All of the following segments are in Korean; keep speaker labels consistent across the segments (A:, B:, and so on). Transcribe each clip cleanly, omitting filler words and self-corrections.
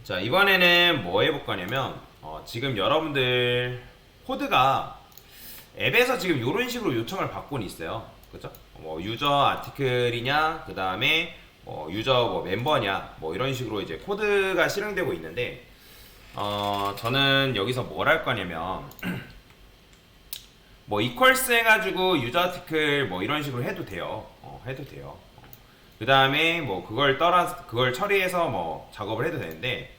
A: 자, 이번에는 뭐 해볼 거냐면 지금 여러분들 코드가 앱에서 지금 이런 식으로 요청을 받고는 있어요. 그죠? 뭐 유저 아티클이냐, 그 다음에 유저 뭐 멤버냐, 뭐 이런 식으로 이제 코드가 실행되고 있는데 저는 여기서 뭘 할 거냐면 뭐 이퀄스 해가지고 유저 아티클 뭐 이런 식으로 해도 돼요. 해도 돼요. 그 다음에 뭐 그걸 처리해서 뭐 작업을 해도 되는데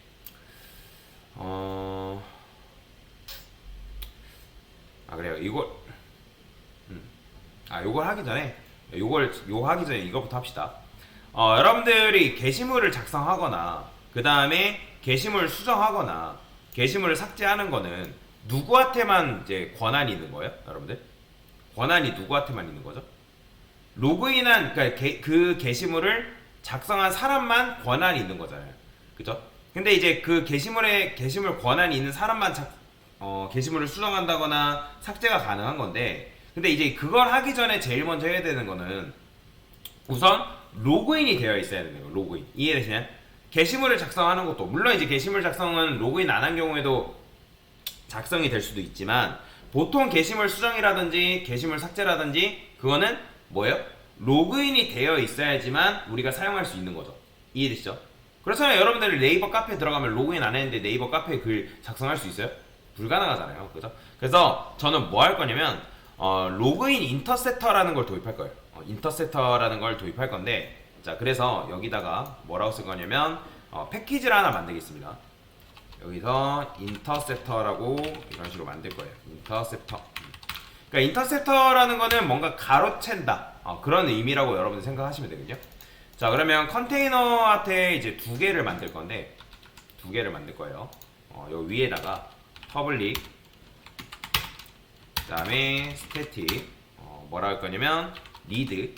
A: 그래요. 요걸 하기 전에 요거 하기 전에 이거부터 합시다. 여러분들이 게시물을 작성하거나 그 다음에 게시물 수정하거나 게시물을 삭제하는 거는 누구한테만 이제 권한이 있는 거예요, 여러분들? 권한이 누구한테만 있는 거죠? 로그인한 그러니까 그 게시물을 작성한 사람만 권한이 있는 거잖아요, 그죠? 근데 이제 그 게시물 권한이 있는 사람만 게시물을 수정한다거나 삭제가 가능한 건데, 근데 이제 그걸 하기 전에 제일 먼저 해야 되는 거는 우선 로그인이 되어 있어야 되는 거예요. 로그인. 이해되시나요? 게시물을 작성하는 것도 물론 이제 게시물 작성은 로그인 안 한 경우에도 작성이 될 수도 있지만 보통 게시물 수정이라든지 게시물 삭제라든지 그거는 뭐예요? 로그인이 되어 있어야지만 우리가 사용할 수 있는 거죠. 이해되시죠? 그렇잖아요. 여러분들 네이버 카페에 들어가면 로그인 안 했는데 네이버 카페에 글 작성할 수 있어요? 불가능하잖아요. 그죠? 그래서 저는 뭐 할 거냐면 로그인 인터셉터라는 걸 도입할 거예요. 인터셉터라는 걸 도입할 건데, 자, 그래서 여기다가 뭐라고 쓸 거냐면 패키지를 하나 만들겠습니다. 여기서 인터셉터라고 이런 식으로 만들 거예요. 인터셉터. 그러니까 인터셉터라는 거는 뭔가 가로챈다, 그런 의미라고 여러분들 생각하시면 되거든요. 자, 그러면 컨테이너한테 이제 두 개를 만들 건데, 두 개를 만들 거예요. 여기 위에다가 퍼블릭, 그 다음에 스태틱, 뭐라 할 거냐면 리드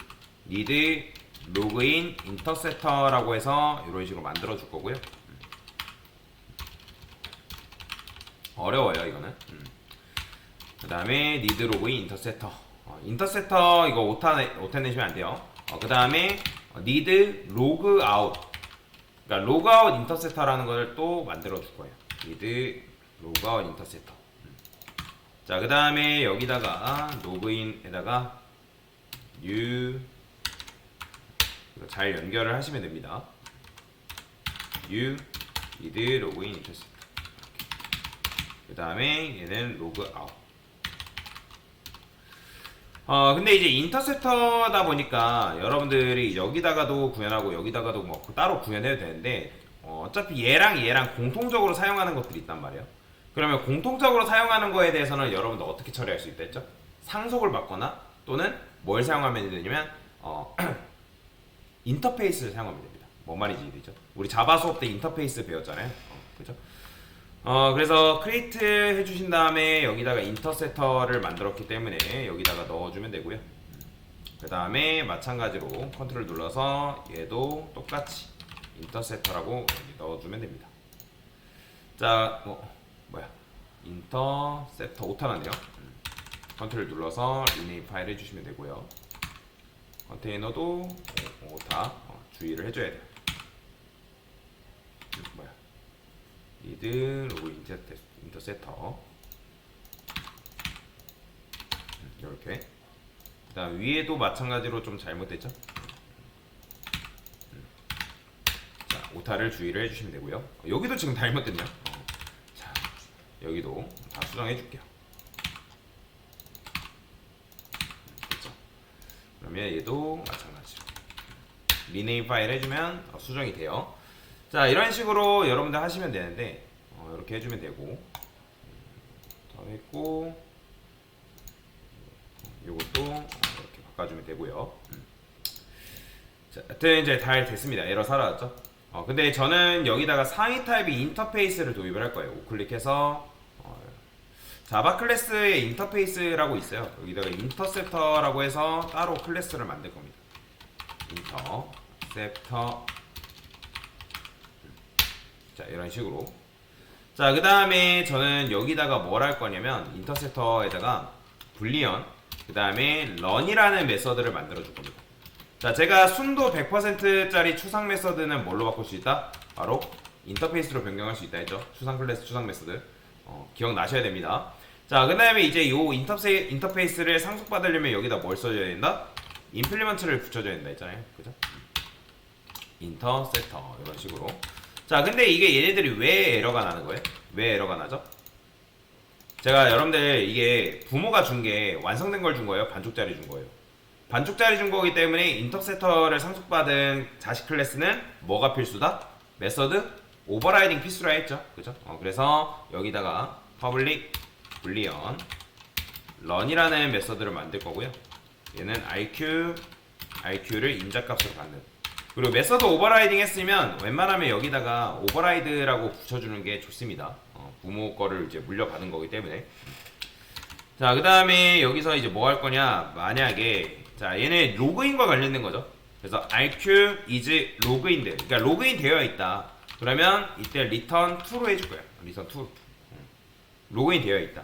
A: 로그인 인터셉터라고 해서 이런 식으로 만들어 줄 거고요. 어려워요, 이거는. 그 다음에 니드 로그인 인터셉터. 인터셉터 이거 오타 내시면 안 돼요. 그 다음에 니드 로그 아웃. 그러니까 로그 아웃 인터셉터라는 걸 또 만들어 줄 거예요. 니드 로그 아웃 인터셉터. 자, 그 다음에 여기다가 로그인에다가 이거 잘 연결을 하시면 됩니다. 니드 로그인 인터셉터. 그 다음에 얘는 로그 아웃. 근데 이제 인터셉터다 보니까 여러분들이 여기다가도 구현하고 여기다가도 뭐 따로 구현해도 되는데 어차피 얘랑 공통적으로 사용하는 것들이 있단 말이에요. 그러면 공통적으로 사용하는 거에 대해서는 여러분들 어떻게 처리할 수 있다 했죠? 상속을 받거나 또는 뭘 사용하면 되냐면 인터페이스를 사용하면 됩니다. 뭔 말인지 이해되죠? 우리 자바 수업 때 인터페이스 배웠잖아요. 그죠? 그래서 크리에이트 해주신 다음에 여기다가 인터셉터를 만들었기 때문에 여기다가 넣어주면 되고요. 그 다음에 마찬가지로 컨트롤 눌러서 얘도 똑같이 인터셉터라고 넣어주면 됩니다. 자, 인터셉터 오타나네요. 컨트롤 눌러서 리네임 파일 해주시면 되고요. 컨테이너도 오타 주의를 해줘야 돼요. 리드 로그 인터셉터 이렇게. 그 다음 위에도 마찬가지로 좀 잘못됐죠? 자, 오타를 주의를 해주시면 되고요. 여기도 지금 잘못됐네요. 자, 여기도 다 수정해 줄게요. 됐죠? 그러면 얘도 마찬가지로 리네임 파일 해주면 수정이 돼요. 자, 이런 식으로 여러분들 하시면 되는데 이렇게 해주면 되고, 더 했고 요것도 이렇게 바꿔주면 되고요. 자, 하여튼 이제 잘 됐습니다. 에러 사라졌죠? 근데 저는 여기다가 상위 타입의 인터페이스를 도입을 할 거예요. 우클릭해서 자바 클래스의 인터페이스라고 있어요. 여기다가 인터셉터라고 해서 따로 클래스를 만들 겁니다. 인터셉터. 자, 이런 식으로. 자, 그 다음에 저는 여기다가 뭘 할 거냐면 인터셉터에다가 불리언, 그 다음에 런이라는 메서드를 만들어 줄 겁니다. 자, 제가 순도 100%짜리 추상 메서드는 뭘로 바꿀 수 있다? 바로 인터페이스로 변경할 수 있다 했죠. 추상 클래스, 추상 메소드. 기억나셔야 됩니다. 자, 그 다음에 이제 요 인터페이스를 상속받으려면 여기다 뭘 써줘야 된다? 임플리먼트를 붙여줘야 된다 했잖아요. 그죠? 인터세터 이런 식으로. 자, 근데 이게 얘네들이 왜 에러가 나는 거예요? 왜 에러가 나죠? 제가 여러분들 이게 부모가 준 게 완성된 걸 준 거예요? 반쪽짜리 준 거예요? 반쪽짜리 준 거기 때문에 인터셉터를 상속받은 자식 클래스는 뭐가 필수다? 메서드 오버라이딩 필수라 했죠. 그죠? 그래서 여기다가 public boolean run이라는 메서드를 만들 거고요. 얘는 RQ를 임자값으로 받는. 그리고 메서드 오버라이딩 했으면 웬만하면 여기다가 오버라이드라고 붙여주는 게 좋습니다. 부모 거를 이제 물려받은 거기 때문에. 자, 그 다음에 여기서 이제 뭐 할 거냐? 만약에 자, 얘네 로그인과 관련된 거죠. 그래서 RQ is 로그인 돼. 그러니까 로그인 되어 있다. 그러면 이때 return to로 해줄 거야. return to. 로그인 되어 있다.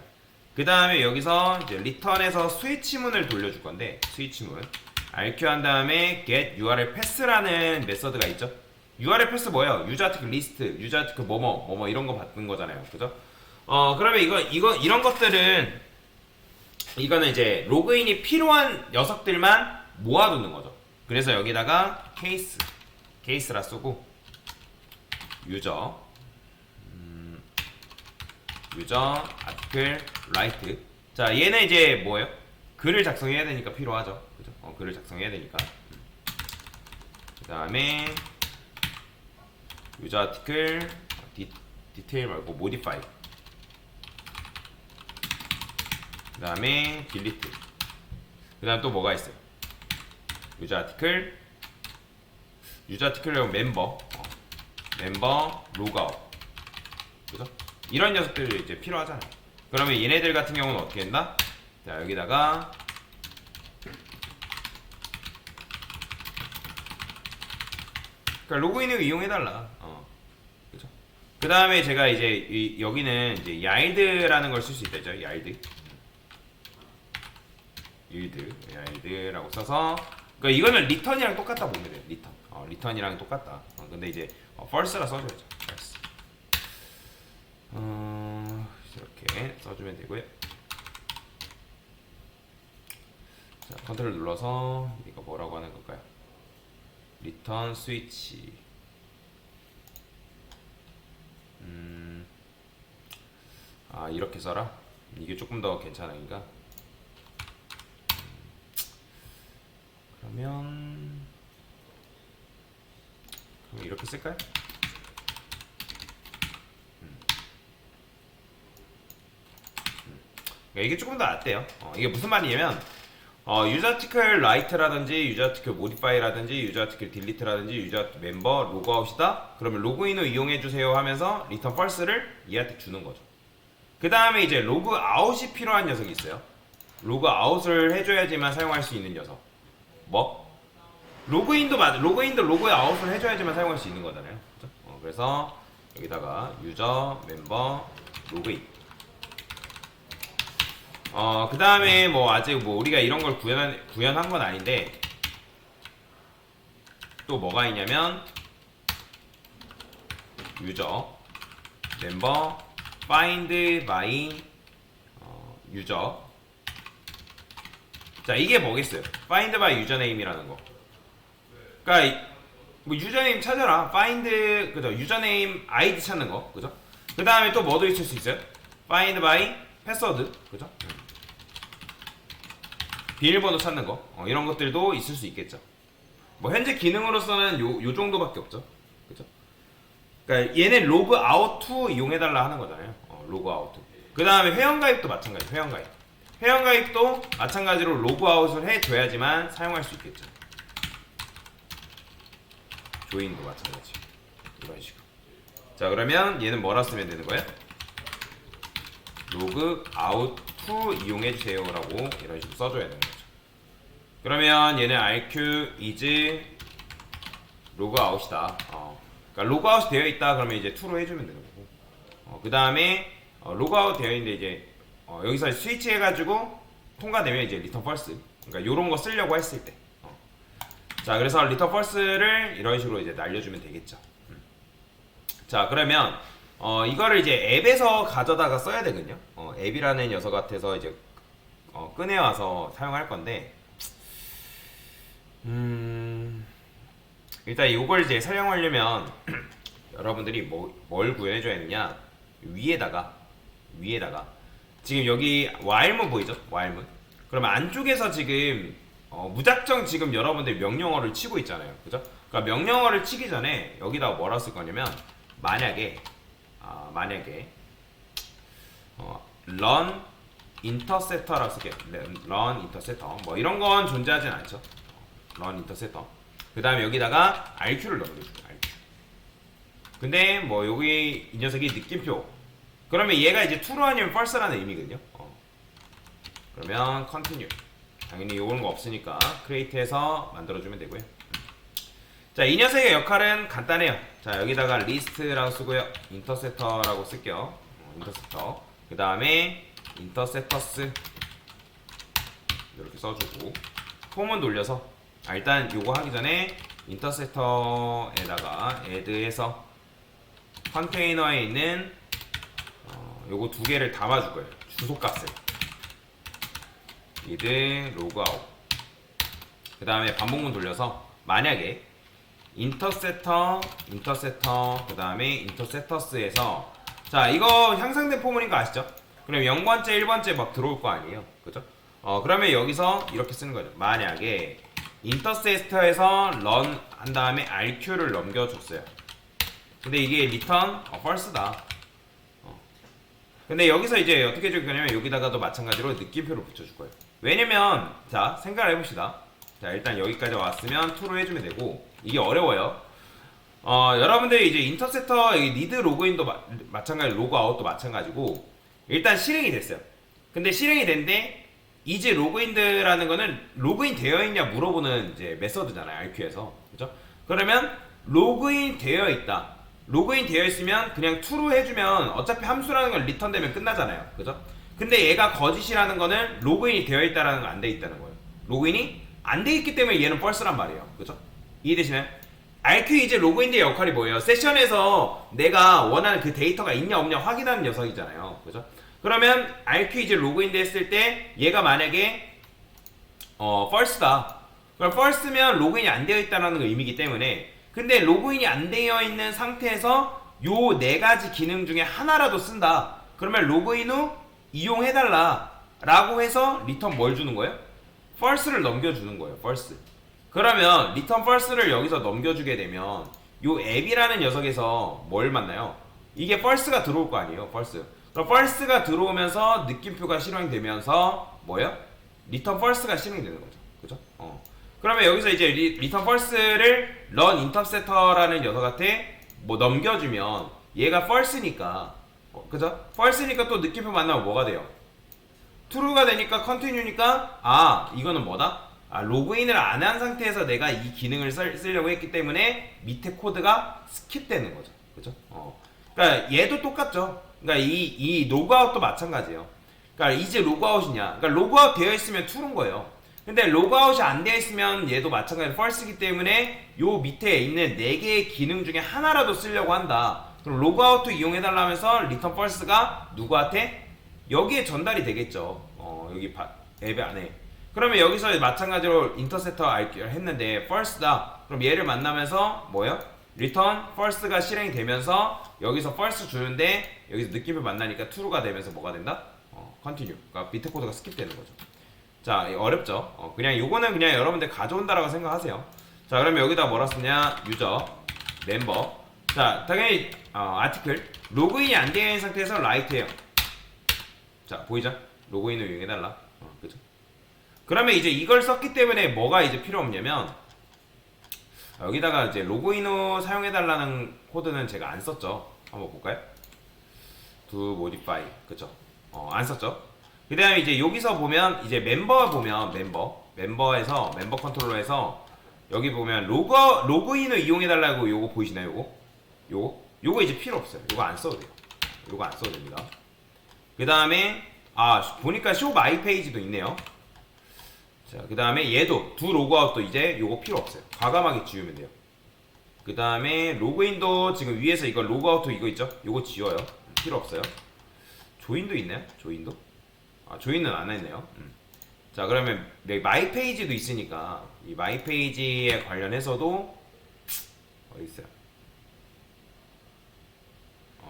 A: 그 다음에 여기서 이제 return에서 스위치문을 돌려줄 건데, 스위치문. RQ 한 다음에 get URL pass라는 메서드가 있죠. URL pass 뭐예요? 유저 아티클 리스트, 유저 아티클 뭐뭐 이런 거 받는 거잖아요. 그죠? 그러면 이런 것들은 이거는 이제 로그인이 필요한 녀석들만 모아두는 거죠. 그래서 여기다가 케이스라 쓰고 유저 아티클 라이트. 자, 얘는 이제 뭐예요? 글을 작성해야 되니까 필요하죠. 그죠? 글을 작성해야 되니까. 그 다음에 유저 아티클 디테일 말고 모디파이. 그 다음에 딜리트. 그 다음 또 뭐가 있어요? 유저 아티클 멤버 로그아웃. 그죠? 이런 녀석들이 이제 필요하잖아요. 그러면 얘네들 같은 경우는 어떻게 한다? 자, 여기다가 그러니까 로그인을 이용해달라. 그죠? 그 다음에 제가 이제 여기는 이제 야일드라는 걸 쓸 수 있다 했죠. 야일드라고 써서, 그러니까 이거는 리턴이랑 똑같다 보면 돼요. 리턴이랑 똑같다. 근데 이제 false라 써줘야죠. false. 이렇게 써주면 되고요. 자, 컨트롤 눌러서 이거 뭐라고 하는 걸까요? 리턴 스위치. 이렇게 써라. 이게 조금 더 괜찮으니까. 그럼 이렇게 쓸까요? 이게 조금 더 낫대요. 이게 무슨 말이냐면 유저 아티클 라이트라든지 유저 아티클 모디파이라든지 유저 아티클 딜리트라든지 유저 멤버 로그아웃이다. 그러면 로그인을 이용해 주세요 하면서 리턴 false를 얘한테 주는 거죠. 그 다음에 이제 로그아웃이 필요한 녀석이 있어요. 로그아웃을 해줘야지만 사용할 수 있는 녀석. 뭐? 로그인도 로그아웃을 해줘야지만 사용할 수 있는 거잖아요. 그렇죠? 그래서 여기다가 유저 멤버 로그인. 그 다음에 뭐 아직 뭐 우리가 이런 걸 구현한 건 아닌데 또 뭐가 있냐면 유저 멤버 find by 유저. 자, 이게 뭐겠어요? find by 유저네임이라는 거. 그러니까 뭐 유저네임 찾아라. find 그죠? 유저네임 아이디 찾는 거. 그죠? 그 다음에 또 뭐도 있을 수 있어요? find by 패스워드. 그죠? 비밀번호 찾는 거. 이런 것들도 있을 수 있겠죠. 뭐 현재 기능으로서는 요 정도밖에 없죠. 그죠? 그러니까 얘는 로그아웃 to 이용해달라 하는 거잖아요. 로그아웃. 그 다음에 회원가입도 마찬가지. 회원가입도 마찬가지로 로그아웃을 해줘야지만 사용할 수 있겠죠. 조인도 마찬가지. 이런 식으로. 자, 그러면 얘는 뭐라 쓰면 되는 거예요? 로그아웃 to 이용해주세요 라고 이런 식으로 써줘야 되는 거죠. 그러면 얘는 RQ is 로그아웃이다. 그러니까 로그아웃이 되어 있다 그러면 이제 to로 해주면 되는 거고. 그 다음에 로그아웃 되어 있는데 이제 여기서 스위치 해가지고 통과되면 이제 return false. 그러니까 요런 거 쓰려고 했을 때. 자, 그래서 return false를 이런 식으로 이제 날려주면 되겠죠. 자, 그러면 이거를 이제 앱에서 가져다가 써야 되거든요. 앱이라는 녀석한테서 이제 꺼내와서 사용할 건데, 일단 이걸 이제 사용하려면 여러분들이 뭘 구해줘야 되냐? 위에다가 지금 여기 와일문 보이죠? 와일문. 그러면 안쪽에서 지금 무작정 지금 여러분들 명령어를 치고 있잖아요, 그죠? 그러니까 명령어를 치기 전에 여기다가 뭐라 쓸 거냐면 만약에 run interceptor라고 쓸게요. run interceptor 뭐 이런 건 존재하진 않죠. run interceptor. 그 다음에 여기다가 RQ를 넣어줘요. RQ. 근데 뭐 여기 이 녀석이 느낌표. 그러면 얘가 이제 true 아니면 false라는 의미거든요. 그러면 continue. 당연히 요런 거 없으니까 create해서 만들어주면 되고요. 자, 이 녀석의 역할은 간단해요. 자, 여기다가 list라고 쓰고요. interceptor라고 쓸게요. interceptor. 그 다음에 interceptors 이렇게 써주고 폼은 돌려서 일단 요거 하기 전에 interceptor에다가 add해서 컨테이너에 있는 요거 두 개를 담아줄 거예요. 주소값을 id logout. 그 다음에 반복문 돌려서 만약에 interceptor 그 다음에 interceptors에서 자, 이거 향상된 포문인 거 아시죠? 그럼 0번째 1번째 막 들어올 거 아니에요, 그죠? 그러면 여기서 이렇게 쓰는 거죠. 만약에 interceptor에서 run 한 다음에 RQ를 넘겨줬어요. 근데 이게 return false다. 근데 여기서 이제 어떻게 해줄 거냐면 여기다가도 마찬가지로 느낌표를 붙여줄 거예요. 왜냐면 자, 생각을 해봅시다. 자, 일단 여기까지 왔으면 true로 해주면 되고 이게 어려워요. 여러분들이 이제 인터셉터 리드 로그인도 마찬가지, 로그아웃도 마찬가지고 일단 실행이 됐어요. 근데 실행이 됐는데 이제 로그인드라는 거는 로그인 되어 있냐 물어보는 이제 메서드잖아요, RQ에서. 그죠? 그러면 로그인 되어 있다. 로그인 되어 있으면 그냥 true로 해주면 어차피 함수라는 건 리턴되면 끝나잖아요. 그죠? 근데 얘가 거짓이라는 거는 로그인이 되어 있다라는 건 안 돼 있다는 거예요. 로그인이 안 돼 있기 때문에 얘는 false란 말이에요. 그죠? 이해되시나요? RQ 이제 로그인의 역할이 뭐예요? 세션에서 내가 원하는 그 데이터가 있냐 없냐 확인하는 녀석이잖아요. 그죠? 그러면 RQ 이제 로그인 됐을 때 얘가 만약에 false다. 그럼 false면 로그인이 안 되어 있다는 의미이기 때문에 근데 로그인이 안 되어 있는 상태에서 요 네 가지 기능 중에 하나라도 쓴다. 그러면 로그인 후 이용해달라 라고 해서 리턴 뭘 주는 거예요? false를 넘겨주는 거예요. false. 그러면 return false를 여기서 넘겨주게 되면 요 앱이라는 녀석에서 뭘 만나요? 이게 false가 들어올 거 아니에요, false. 그럼 false가 들어오면서 느낌표가 실행되면서 뭐예요? return false가 실행되는 거죠, 그죠? 그러면 여기서 이제 return false를 run interceptor라는 녀석한테 뭐 넘겨주면 얘가 false니까, 그죠? false니까 또 느낌표 만나면 뭐가 돼요? true가 되니까 continue니까 이거는 뭐다? 로그인을 안 한 상태에서 내가 이 기능을 쓰려고 했기 때문에 밑에 코드가 스킵되는 거죠. 그죠? 그러니까 얘도 똑같죠. 그러니까 이 로그아웃도 마찬가지예요. 그러니까 이제 로그아웃이냐? 그러니까 로그아웃 되어 있으면 true인 거예요. 근데 로그아웃이 안 되어 있으면 얘도 마찬가지로 false이기 때문에 요 밑에 있는 4개의 기능 중에 하나라도 쓰려고 한다. 그럼 로그아웃도 이용해달라면서 return false가 누구한테? 여기에 전달이 되겠죠. 여기 앱 안에. 그러면 여기서 마찬가지로 인터셉터 RQ를 했는데 false다. 그럼 얘를 만나면서 뭐예요? return false가 실행이 되면서 여기서 false 주는데 여기서 느낌표 만나니까 true가 되면서 뭐가 된다? continue. 그러니까 밑에 코드가 스킵되는 거죠. 자, 어렵죠? 그냥 요거는 그냥 여러분들 가져온다라고 생각하세요. 자, 그러면 여기다 뭐라 쓰냐? 유저, 멤버. 자, 당연히 아티클 로그인이 안 되어 있는 상태에서 write해요. 자, 보이죠? 로그인을 이용해달라. 그죠? 그러면 이제 이걸 썼기 때문에 뭐가 이제 필요 없냐면 여기다가 이제 로그인 후 사용해달라는 코드는 제가 안 썼죠. 한번 볼까요? do modify. 그쵸? 안 썼죠? 그 다음에 이제 여기서 보면 이제 멤버 보면 멤버에서 멤버 컨트롤러에서 여기 보면 로그인을 이용해달라고 요거 보이시나요? 요거 이제 필요 없어요. 요거 안 써도 돼요. 요거 안 써도 됩니다. 그 다음에 보니까 show my page도 있네요. 자, 그 다음에 얘도 do logout도 이제 요거 필요 없어요. 과감하게 지우면 돼요. 그 다음에 로그인도 지금 위에서 이거 로그아웃 이거 있죠? 이거 지워요. 필요 없어요. 조인도 있나요? 조인도? 아, 조인은 안 했네요. 자, 그러면 내 마이 페이지도 있으니까 이 마이 페이지에 관련해서도 어디 있어요?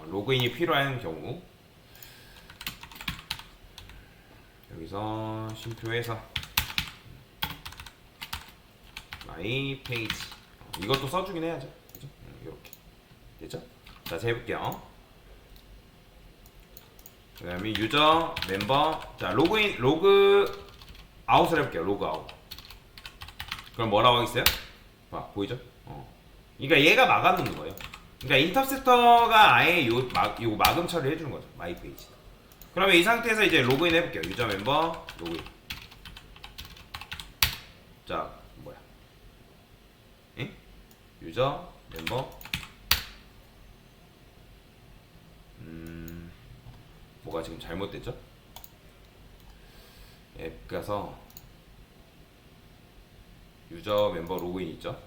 A: 로그인이 필요한 경우 여기서 쉼표에서 마이 페이지 이것도 써주긴 해야죠. 그죠? 이렇게 됐죠? 자, 자 해볼게요. 그 다음에 유저, 멤버, 자 로그인, 로그 아웃을 해볼게요. 로그 아웃. 그럼 뭐라고 하겠어요? 봐, 보이죠? 그러니까 얘가 막아놓는 거예요. 그러니까 인터셉터가 아예 요 막음 처리를 해주는 거죠. 마이 페이지. 그러면 이 상태에서 이제 로그인 해볼게요. 유저, 멤버, 로그인. 자, 뭐야? 응? 유저, 멤버. 뭐가 지금 잘못됐죠? 앱 가서 유저, 멤버, 로그인 있죠?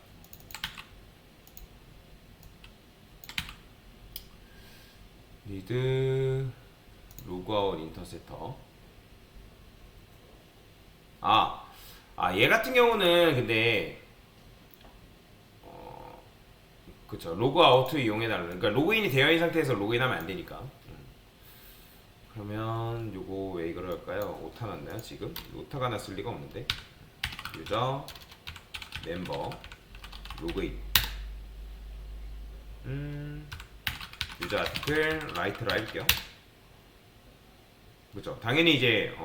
A: 리드 로그아웃 인터셉터. 얘 같은 경우는 근데 그쵸, 로그아웃 이용해달라. 그러니까 로그인이 되어 있는 상태에서 로그인하면 안 되니까. 그러면 요거 왜 이걸 할까요? 오타 났나요 지금? 오타가 났을 리가 없는데. 유저, 멤버, 로그인. 유저 아티클 라이트로 할게요. 그죠? 당연히 이제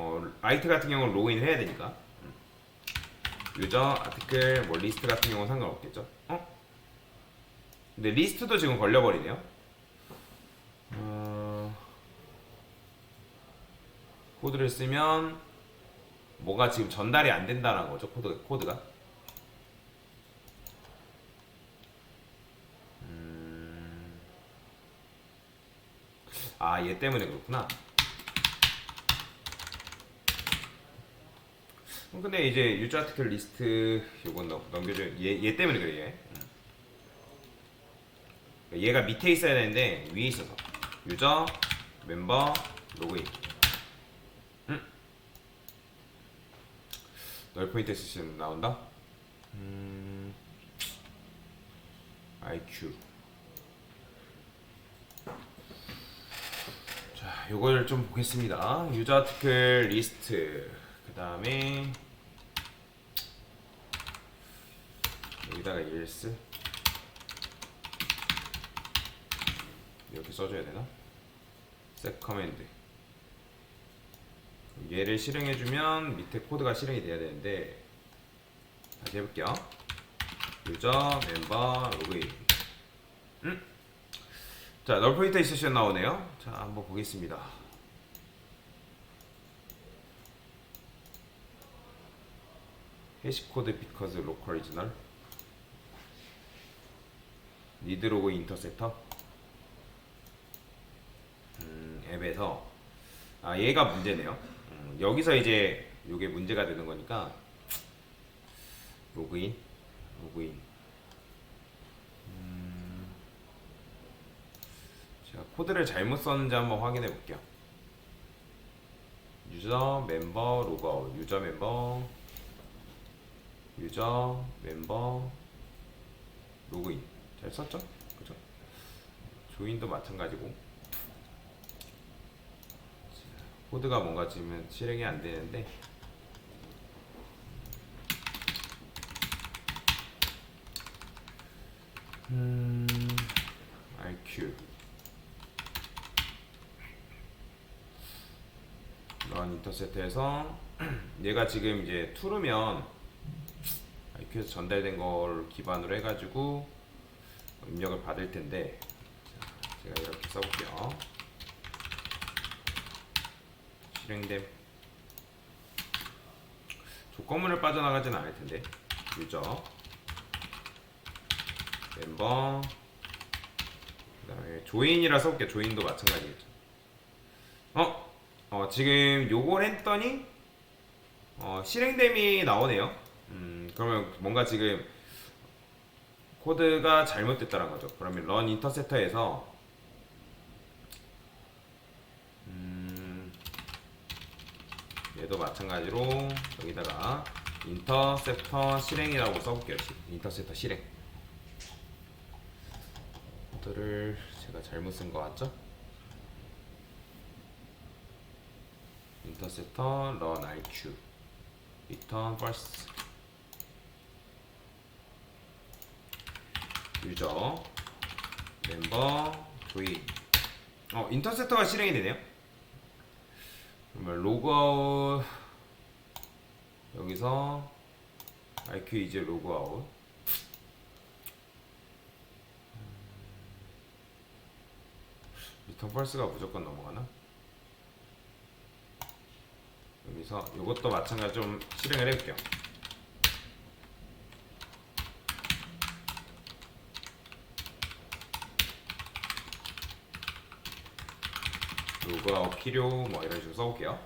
A: 라이트 같은 경우는 로그인을 해야 되니까. 유저 아티클 뭐 리스트 같은 경우는 상관없겠죠. 근데 리스트도 지금 걸려버리네요. 코드를 쓰면 뭐가 지금 전달이 안 된다는 거죠. 코드가. 얘 때문에 그렇구나. 근데 이제 유저 아티클 리스트 요건 넘겨줘. 얘 때문에 그래. 얘가 밑에 있어야 되는데 위에 있어서. 유저, 멤버, 로그인. 널 포인트 세션 나온다. IQ. 자, 요걸 좀 보겠습니다. 유저 아티클 리스트. 그 다음에 여기다가 else 이렇게 써줘야 되나? set command. 얘를 실행해주면 밑에 코드가 실행이 돼야 되는데 다시 해볼게요. 유저, 멤버, 로그인. 자, 널 포인터 세션 나오네요. 자, 한번 보겠습니다. 해시코드 because local original need 로그 인터셉터. 앱에서 얘가 문제네요. 여기서 이제 요게 문제가 되는 거니까 로그인 제가 코드를 잘못 썼는지 한번 확인해 볼게요. 유저, 멤버, 로그아웃. 유저, 멤버, 로그인. 잘 썼죠? 그죠? 조인도 마찬가지고. 코드가 뭔가 지금 실행이 안 되는데 RQ 런 인터셉트에서 얘가 지금 이제 true면 IQ에서 전달된 걸 기반으로 해가지고 입력을 받을 텐데 제가 이렇게 써볼게요. 실행됨. 조건문을 빠져나가진 않을 텐데. 유저, 멤버, 그 다음에 조인이라 써볼게요. 조인도 마찬가지겠죠. 지금 요걸 했더니 실행됨이 나오네요. 그러면 뭔가 지금 코드가 잘못됐다는 거죠. 그러면 run 인터셉터에서 얘도 마찬가지로 여기다가 인터셉터 실행이라고 써볼게요. 인터셉터 실행. 코드를 제가 잘못 쓴 거 같죠? 인터셉터 run IQ return first 유저 멤버 조인. 인터셉터가 실행이 되네요. 그러면 로그아웃 여기서 IQ 이제 로그아웃. 리턴 펄스가 무조건 넘어가나? 여기서 이것도 마찬가지 좀 실행을 해볼게요. 로그아웃 필요 뭐 이런 식으로 써볼게요.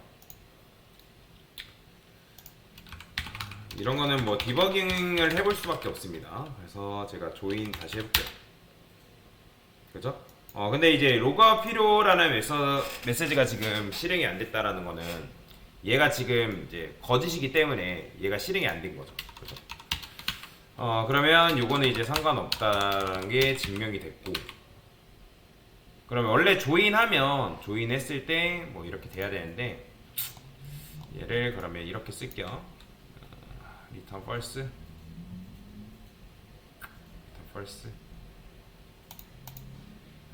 A: 이런 거는 뭐 디버깅을 해볼 수밖에 없습니다. 그래서 제가 조인 다시 해볼게요. 그죠? 근데 이제 로그아웃 필요라는 메시지가 지금 실행이 안 됐다라는 거는 얘가 지금 이제 거짓이기 때문에 얘가 실행이 안 된 거죠. 그죠? 그러면 요거는 이제 상관없다는 게 증명이 됐고, 그러면 원래 조인하면 조인했을 때 뭐 이렇게 돼야 되는데 얘를 그러면 이렇게 쓸게요. return false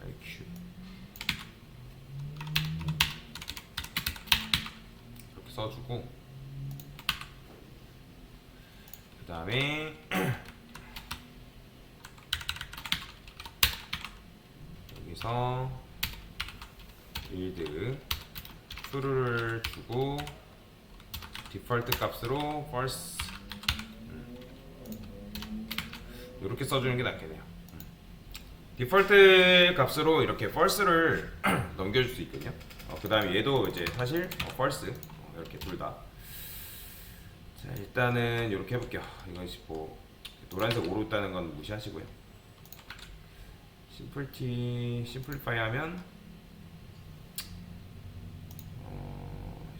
A: IQ 이렇게 써주고, 그 다음에 여기서 build true를 주고 디폴트 값으로 false 이렇게 써주는 게 낫겠네요. 디폴트 값으로 이렇게 false를 넘겨줄 수 있거든요. 그 다음에 얘도 이제 사실 false 이렇게 둘 다. 자, 일단은 이렇게 해볼게요. 이건 뭐 노란색 오르다는 건 무시하시고요. 심플리파이 하면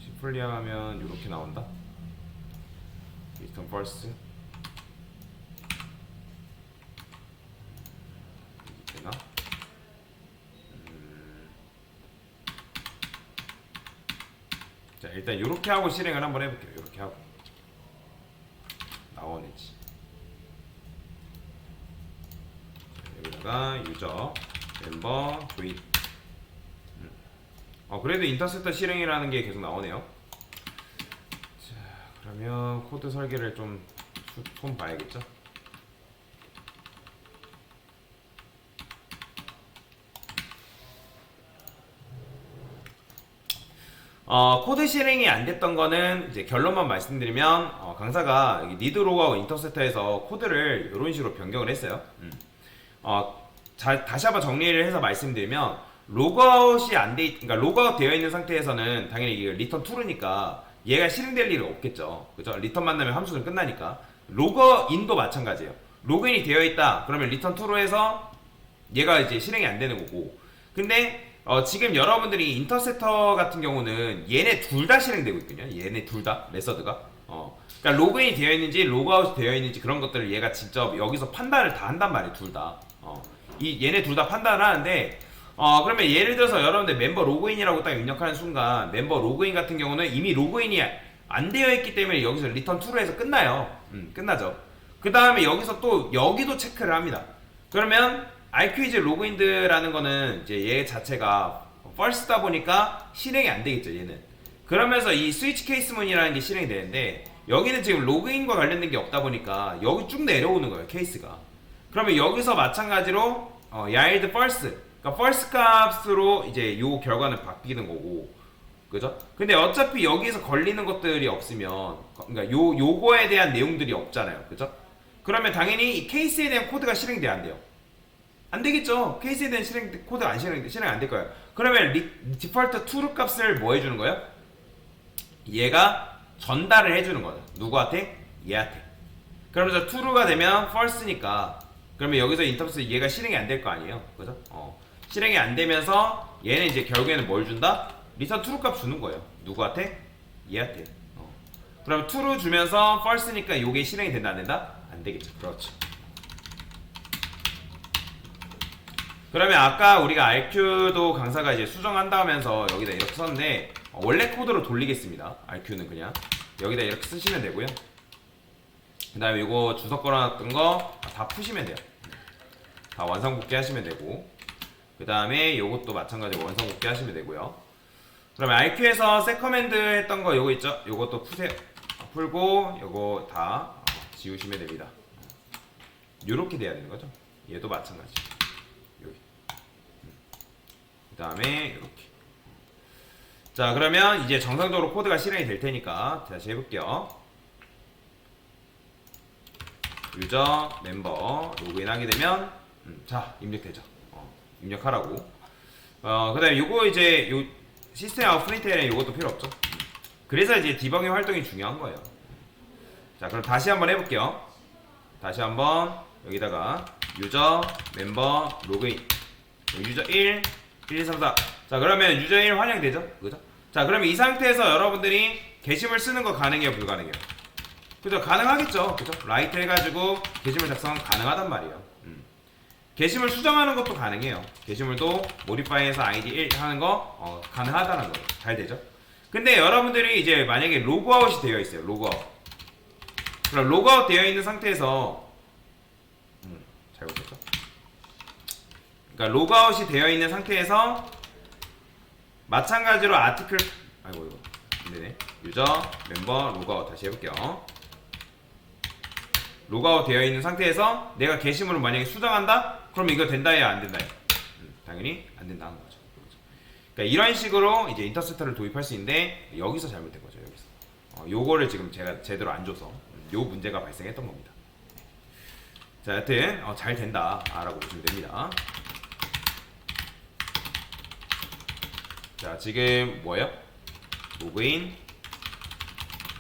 A: 심플리 하면 이렇게 나온다. return false 되나? 자, 일단 이렇게 하고 실행을 한번 해볼게요. 이렇게 하고 나오네지. 여기다가 유저 멤버 조인. 그래도 인터셉터 실행이라는 게 계속 나오네요. 자, 그러면 코드 설계를 좀 봐야겠죠. 코드 실행이 안 됐던 거는 이제 결론만 말씀드리면 강사가 여기 need 로그아웃 인터셉터에서 코드를 이런 식으로 변경을 했어요. 다시 한번 정리를 해서 말씀드리면 로그아웃이 그러니까 로그아웃 되어 있는 상태에서는 당연히 이게 리턴 true니까 얘가 실행될 일은 없겠죠. 그죠? 리턴 만나면 함수는 끝나니까. 로그인도 마찬가지예요. 로그인이 되어 있다. 그러면 리턴 true에서 얘가 이제 실행이 안 되는 거고. 근데 지금 여러분들이 인터셉터 같은 경우는 얘네 둘 다 실행되고 있거든요. 얘네 둘 다 메서드가. 그러니까 로그인이 되어 있는지 로그아웃이 되어 있는지 그런 것들을 얘가 직접 여기서 판단을 다 한단 말이에요. 둘 다. 얘네 둘 다 판단을 하는데 그러면 예를 들어서 여러분들 member 로그인이라고 딱 입력하는 순간 멤버 로그인 같은 경우는 이미 로그인이 안 되어 있기 때문에 여기서 리턴 true에서 끝나요. 끝나죠. 그 다음에 여기서 또 여기도 체크를 합니다. 그러면 IQ이즈 로그인드라는 거는 이제 얘 자체가 false다 보니까 실행이 안 되겠죠, 얘는. 그러면서 이 스위치 케이스문이라는 게 실행이 되는데 여기는 지금 로그인과 관련된 게 없다 보니까 여기 쭉 내려오는 거예요, 케이스가. 그러면 여기서 마찬가지로 yield false, 그러니까 false 값으로 이제 요 결과는 바뀌는 거고, 그죠? 근데 어차피 여기서 걸리는 것들이 없으면, 그러니까 요거에 대한 내용들이 없잖아요, 그죠? 그러면 당연히 이 케이스에 대한 코드가 실행돼야 안 돼요. 안 되겠죠. 케이스에 대한 코드가 실행 안 될 거예요. 그러면 디폴트 true 값을 뭐 해주는 거예요? 얘가 전달을 해주는 거죠. 누구한테? 얘한테. 그러면서 true가 되면 false니까, 그러면 여기서 인터페이스 얘가 실행이 안 될 거 아니에요, 그죠? 실행이 안 되면서 얘는 이제 결국에는 뭘 준다? 리턴 true 값 주는 거예요. 누구한테? 얘한테. 그럼 true 주면서 false니까 요게 실행이 된다 안 된다? 안 되겠죠. 그렇죠. 그러면 아까 우리가 RQ도 강사가 이제 수정한다 하면서 여기다 이렇게 썼는데 원래 코드로 돌리겠습니다. RQ는 그냥 여기다 이렇게 쓰시면 되고요. 그 다음에 이거 주석 걸어놨던 거 다 푸시면 돼요. 다 완성복귀 하시면 되고, 그 다음에 요것도 마찬가지로 완성복귀 하시면 되고요. 그러면 RQ에서 세커맨드 했던 거 요거 있죠? 요것도 푸세요. 풀고 요거 다 지우시면 됩니다. 요렇게 돼야 되는 거죠. 얘도 마찬가지. 여기. 그 다음에 요렇게. 자, 그러면 이제 정상적으로 코드가 실행이 될 테니까 다시 해볼게요. 유저 멤버 로그인 하게 되면 자, 입력되죠. 입력하라고. 그 다음에 요거 이제 요 시스템 아웃 프린트에 요것도 필요 없죠. 그래서 이제 디버깅 활동이 중요한 거예요. 자, 그럼 다시 한번 해볼게요. 다시 한번 여기다가 유저 멤버 로그인 유저 1 1 2 3 4. 자, 그러면 유저 1 환영되죠, 그죠? 자, 그러면 이 상태에서 여러분들이 게시물 쓰는 거 가능해요, 불가능해요? 그죠? 가능하겠죠, 그죠? 라이트 해가지고 게시물 작성 가능하단 말이에요. 게시물 수정하는 것도 가능해요. 게시물도 모디파이에서 아이디 1 하는 거 가능하다는 거예요. 잘 되죠? 근데 여러분들이 이제 만약에 로그아웃이 되어 있어요. 로그아웃. 그럼 로그아웃 되어 있는 상태에서 잘못했죠? 그러니까 로그아웃이 되어 있는 상태에서 마찬가지로 아티클 아이고 이거 안되네. 유저 멤버 로그아웃 다시 해볼게요. 로그아웃 되어 있는 상태에서 내가 게시물을 만약에 수정한다? 그럼 이거 된다야 안 된다야? 당연히 안 된다는 거죠. 그러니까 이런 식으로 이제 인터셉터를 도입할 수 있는데 여기서 잘못된 거죠. 여기서 요거를 지금 제가 제대로 안 줘서 요 문제가 발생했던 겁니다. 자, 여튼 잘 된다 라고 보시면 됩니다. 자, 지금 뭐예요? 로그인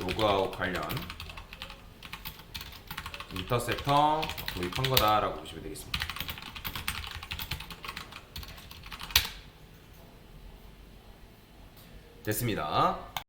A: 로그아웃 관련 인터셉터 도입한 거다라고 보시면 되겠습니다. 됐습니다.